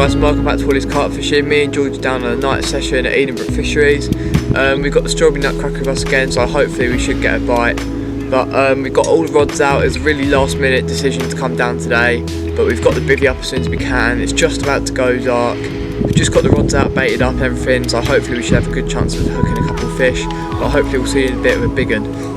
guys, and welcome back to Wally's Carp Fishing. Me and George are down on a night session at Edenbrook Fisheries. We've got the strawberry nutcracker with us again, so hopefully we should get a bite. But we've got all the rods out. It's a really last minute decision to come down today, but we've got the bivvy up as soon as we can. It's just about to go dark. We've just got the rods out, baited up and everything, so hopefully we should have a good chance of hooking a couple of fish. But hopefully we'll see you in a bit of a big one.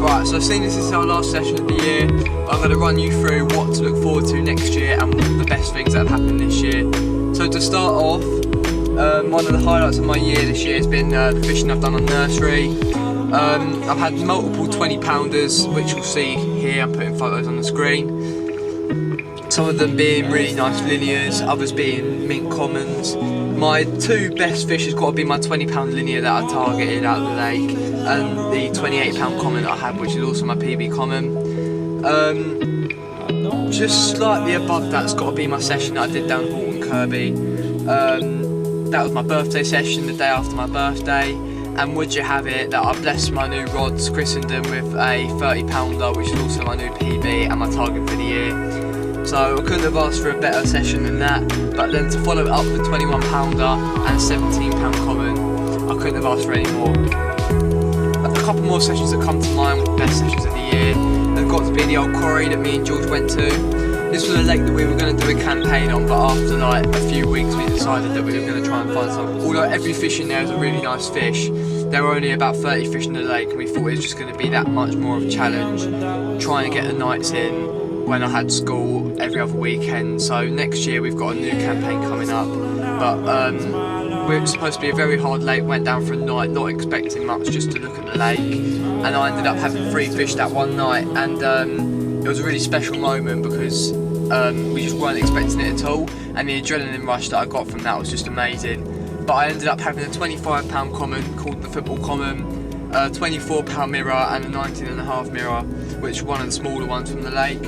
Right, so seeing this is our last session of the year, I'm going to run you through what to look forward to next year and the best things that have happened this year. So to start off, one of the highlights of my year this year has been the fishing I've done on nursery. I've had multiple 20-pounders, which you'll see here. I'm putting photos on the screen. Some of them being really nice linears, others being mint commons. My two best fish has got to be my 20-pound linear that I targeted out of the lake, and the 28-pound common that I had, which is also my PB common. Just slightly above that's got to be my session that I did down Horton Kirby. That was my birthday session, the day after my birthday, and would you have it that I blessed my new rods, christened them with a 30-pounder, which is also my new PB and my target for the year. So I couldn't have asked for a better session than that, but then to follow it up with 21-pounder and 17-pound common, I couldn't have asked for any more. A couple more sessions that come to mind with the best sessions of the year have got to be the old quarry that me and George went to. This was a lake that we were going to do a campaign on, but after like a few weeks we decided that we were going to try and find some. Although every fish in there is a really nice fish, there were only about 30 fish in the lake, and we thought it was just going to be that much more of a challenge trying to get the nights in when I had school every other weekend. So next year we've got a new campaign coming up, but we're supposed to be a very hard lake. Went down for a night not expecting much, just to look at the lake, and I ended up having 3 fish that one night, and it was a really special moment because we just weren't expecting it at all, and the adrenaline rush that I got from that was just amazing. But I ended up having a 25-pound common called the football common, a 24-pound mirror and a 19.5 mirror, which were one of the smaller ones from the lake.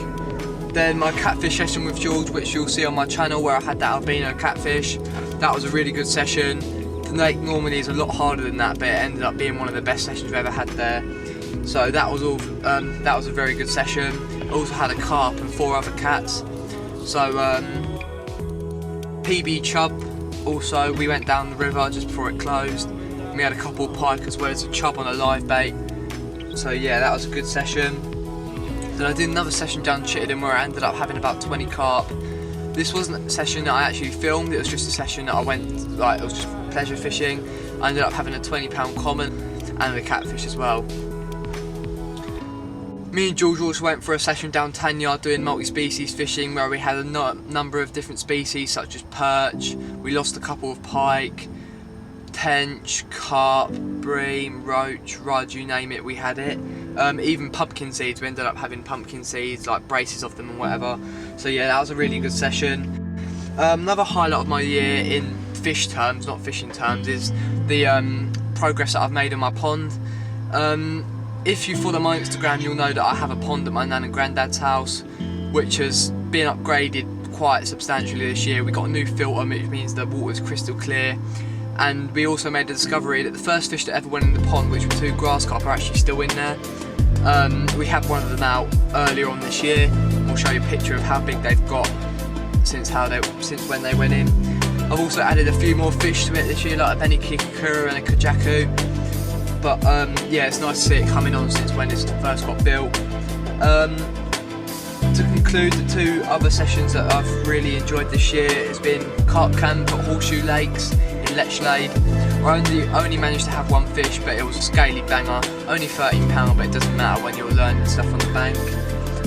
Then my catfish session with George, which you'll see on my channel, where I had that albino catfish. That was a really good session. The lake normally is a lot harder than that, but it ended up being one of the best sessions we've ever had there. So that was all. That was a very good session. I also had a carp and 4 other cats. So PB chub. Also, we went down the river just before it closed. And we had a couple of pike as well as a chub on a live bait. So yeah, that was a good session. Then I did another session down Chittenden where I ended up having about 20 carp. This wasn't a session that I actually filmed, it was just a session that I went, like, it was just pleasure fishing. I ended up having a 20-pound common and a catfish as well. Me and George also went for a session down Tanyard doing multi-species fishing, where we had a number of different species such as perch. We lost a couple of pike, tench, carp, bream, roach, rudd, you name it, we had it. Even pumpkin seeds, we ended up having pumpkin seeds, like braces of them and whatever. So yeah, that was a really good session. Another highlight of my year in fish terms, not fishing terms, is the progress that I've made on my pond. If you follow my Instagram, you'll know that I have a pond at my nan and granddad's house, which has been upgraded quite substantially this year. We got a new filter, which means the water is crystal clear. And we also made the discovery that the first fish that ever went in the pond, which were 2 grass carp, are actually still in there. We had one of them out earlier on this year. We'll show you a picture of how big they've got since when they went in. I've also added a few more fish to it this year, like a Benny Kikakura and a Kajaku. But yeah, it's nice to see it coming on since when it's first got built. To conclude, the 2 other sessions that I've really enjoyed this year has been carp camp at Horseshoe Lakes in Lechlade. I only managed to have 1 fish, but it was a scaly banger, only 13-pound, but it doesn't matter when you're learning stuff on the bank.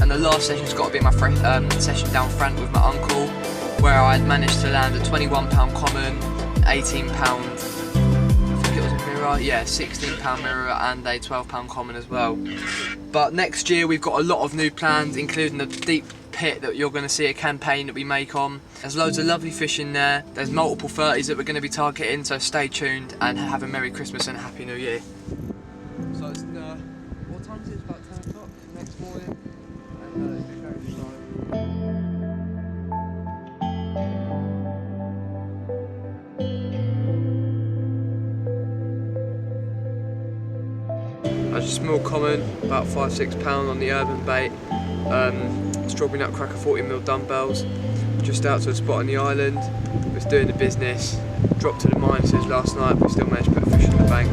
And the last session's got to be my session down Frant with my uncle, where I had managed to land a 21-pound common, 18-pound, I think it was a mirror, yeah, 16-pound mirror and a 12-pound common as well. But next year we've got a lot of new plans, including the deep pit that you're going to see a campaign that we make on. There's loads of lovely fish in there. There's multiple 30s that we're going to be targeting, so stay tuned and have a Merry Christmas and a Happy New Year. So it's, what time is it? It's about 10 o'clock next morning. And it's been very slow. a small common, about £5–6 on the urban bait. Strawberry nutcracker 40mm dumbbells. Just out to a spot on the island. Was doing the business. Dropped to the minuses last night, but still managed to put a fish in the bank.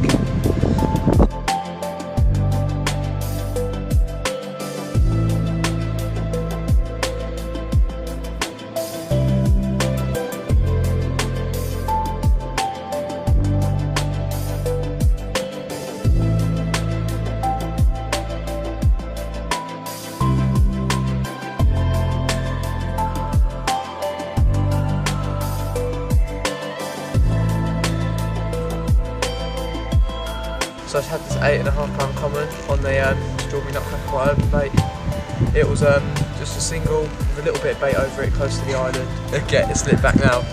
So I just had this £8.5 common on the strawberry nutcracker urban bait. It was just a single with a little bit of bait over it close to the island. Okay, it's lit back now.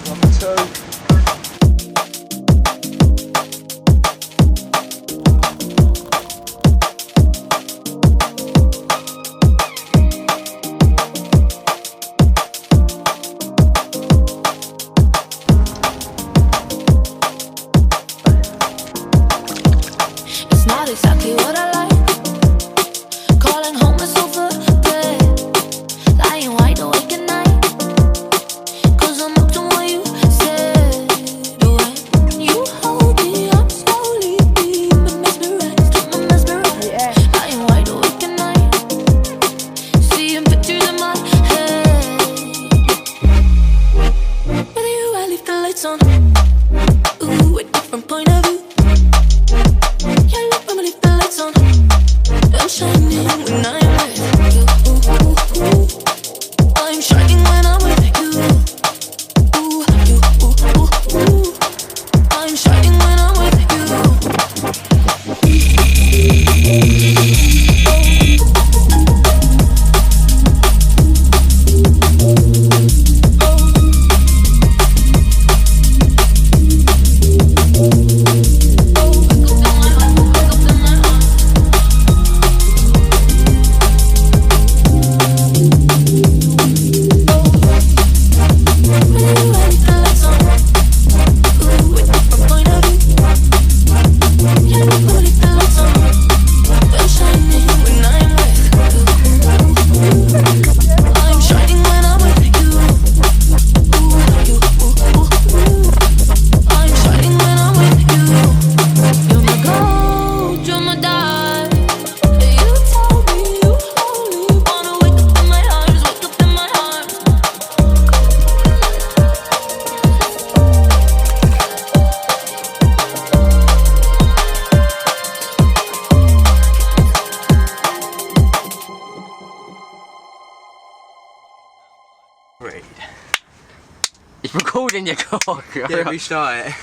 Number two. Exactly what I like. Calling home is over bed. Lying wide awake at night. Cause I'm up to what you said. When you hold me, I'm slowly being mesmerized. I'm mesmerized. Lying wide awake at night. Seeing pictures in my head. With you, I leave the lights on. Ooh, a different point of view. I'm shining when I'm with you. I'm shining when I'm with you. I'm shining when I'm with you. Great. It's recording your car. Yeah, restart it.